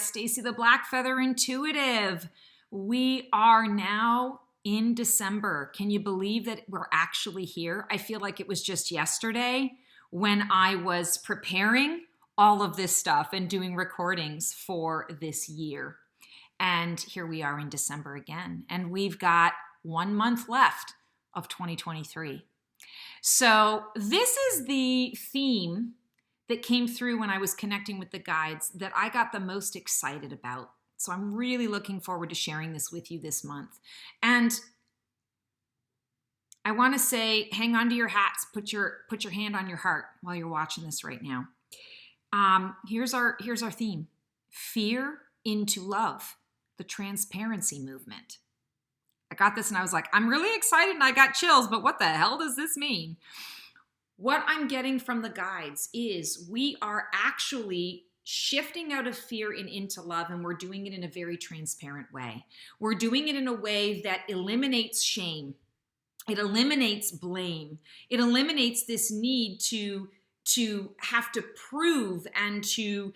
Stacy the Black Feather Intuitive. We are now in December. Can you believe that we're actually here? I feel like it was just yesterday when I was preparing all of this stuff and doing recordings for this year. And here we are in December again. And we've got 1 month left of 2023. So this is the theme that came through when I was connecting with the guides that I got the most excited about. So I'm really looking forward to sharing this with you this month. And I want to say, hang on to your hats, put your hand on your heart while you're watching this right now. Here's our theme: fear into love, the transparency movement. I got this and I was like, I'm really excited and I got chills, but what the hell does this mean? What I'm getting from the guides is we are actually shifting out of fear and into love, and we're doing it in a very transparent way. We're doing it in a way that eliminates shame. It eliminates blame. It eliminates this need to have to prove and to,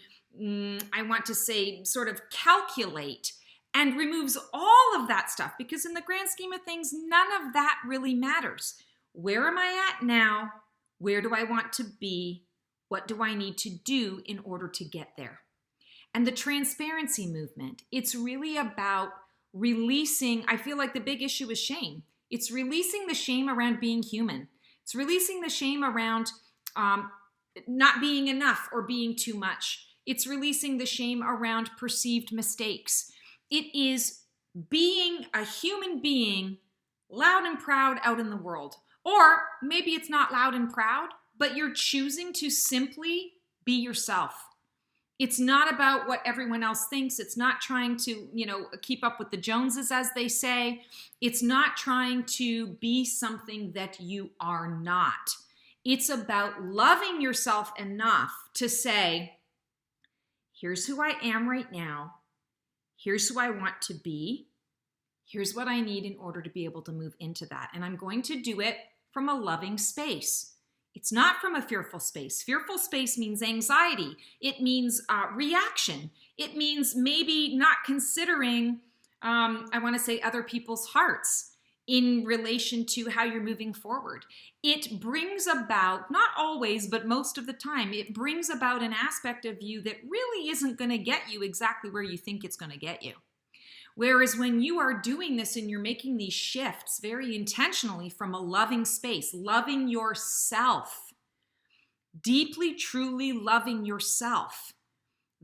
I want to say, sort of calculate, and removes all of that stuff, because in the grand scheme of things, none of that really matters. Where am I at now? Where do I want to be? What do I need to do in order to get there? And the transparency movement, it's really about releasing. I feel like the big issue is shame. It's releasing the shame around being human. It's releasing the shame around not being enough or being too much. It's releasing the shame around perceived mistakes. It is being a human being, loud and proud out in the world. Or maybe it's not loud and proud, but you're choosing to simply be yourself. It's not about what everyone else thinks. It's not trying to, keep up with the Joneses, as they say. It's not trying to be something that you are not. It's about loving yourself enough to say, here's who I am right now. Here's who I want to be. Here's what I need in order to be able to move into that. And I'm going to do it from a loving space. It's not from a fearful space. Fearful space means anxiety. It means reaction. It means maybe not considering, other people's hearts in relation to how you're moving forward. It brings about, not always, but most of the time, it brings about an aspect of you that really isn't going to get you exactly where you think it's going to get you. Whereas when you are doing this and you're making these shifts very intentionally from a loving space, loving yourself, deeply, truly loving yourself,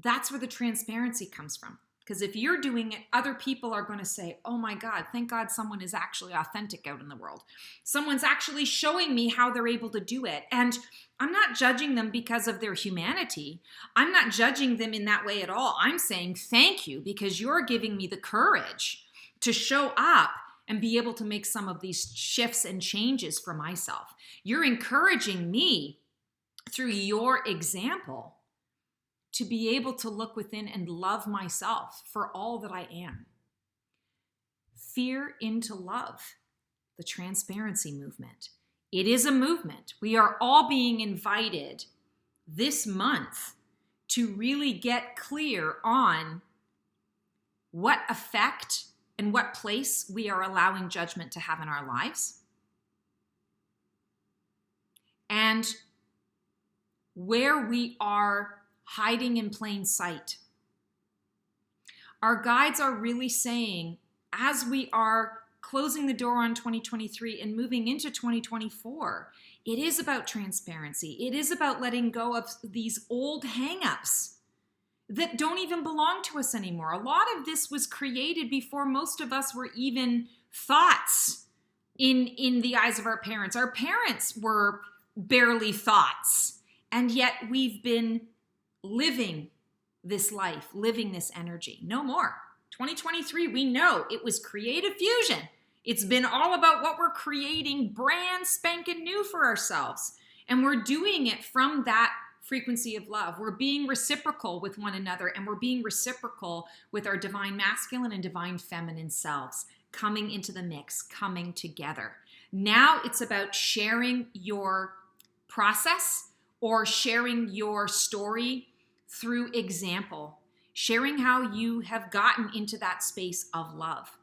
that's where the transparency comes from. Because if you're doing it, other people are going to say, oh my God, thank God someone is actually authentic out in the world. Someone's actually showing me how they're able to do it. And I'm not judging them because of their humanity. I'm not judging them in that way at all. I'm saying thank you, because you're giving me the courage to show up and be able to make some of these shifts and changes for myself. You're encouraging me through your example to be able to look within and love myself for all that I am. Fear into love, the transparency movement. It is a movement. We are all being invited this month to really get clear on what effect and what place we are allowing judgment to have in our lives, and where we are hiding in plain sight. Our guides are really saying, as we are closing the door on 2023 and moving into 2024, it is about transparency. It is about letting go of these old hang-ups that don't even belong to us anymore. A lot of this was created before most of us were even thoughts in the eyes of our parents. Our parents were barely thoughts, and yet we've been living this life, living this energy. No more. 2023, we know it was creative fusion. It's been all about what we're creating brand spanking new for ourselves. And we're doing it from that frequency of love. We're being reciprocal with one another, and we're being reciprocal with our divine masculine and divine feminine selves coming into the mix, coming together. Now it's about sharing your process or sharing your story through example, sharing how you have gotten into that space of love.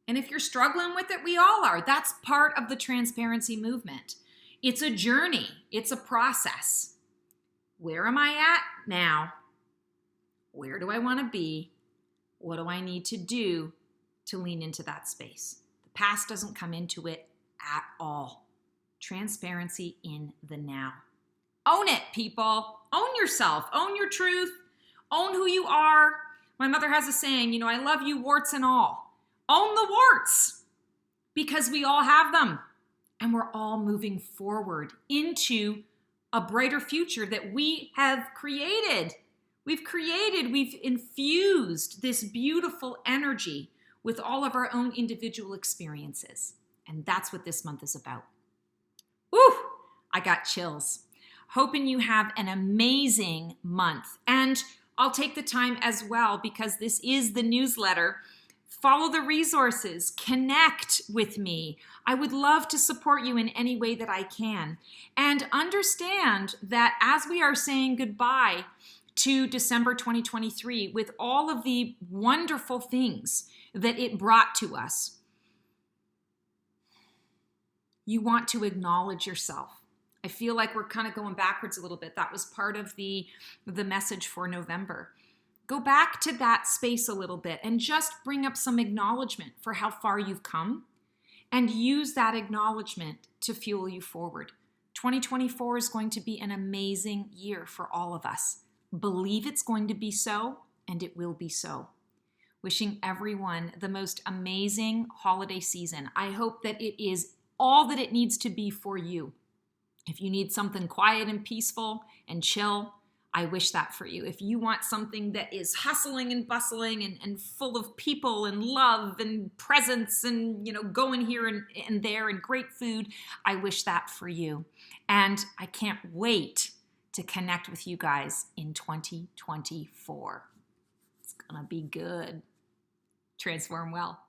And if you're struggling with it, we all are. That's part of the transparency movement. It's a journey. It's a process. Where am I at now? Where do I want to be? What do I need to do to lean into that space? The past doesn't come into it at all. Transparency in the now. Own it, people. Own yourself. Own your truth. Own who you are. My mother has a saying, I love you, warts and all. Own the warts, because we all have them. And we're all moving forward into a brighter future that we have created. We've infused this beautiful energy with all of our own individual experiences. And that's what this month is about. Woo! I got chills. Hoping you have an amazing month. And I'll take the time as well, because this is the newsletter. Follow the resources, connect with me. I would love to support you in any way that I can. And understand that as we are saying goodbye to December 2023, with all of the wonderful things that it brought to us, you want to acknowledge yourself. I feel like we're kind of going backwards a little bit. That was part of the message for November. Go back to that space a little bit and just bring up some acknowledgement for how far you've come, and use that acknowledgement to fuel you forward. 2024 is going to be an amazing year for all of us. Believe it's going to be so, and it will be so. Wishing everyone the most amazing holiday season. I hope that it is all that it needs to be for you. If you need something quiet and peaceful and chill, I wish that for you. If you want something that is hustling and bustling and full of people and love and presence and, going here and there and great food, I wish that for you. And I can't wait to connect with you guys in 2024. It's gonna be good. Transform well.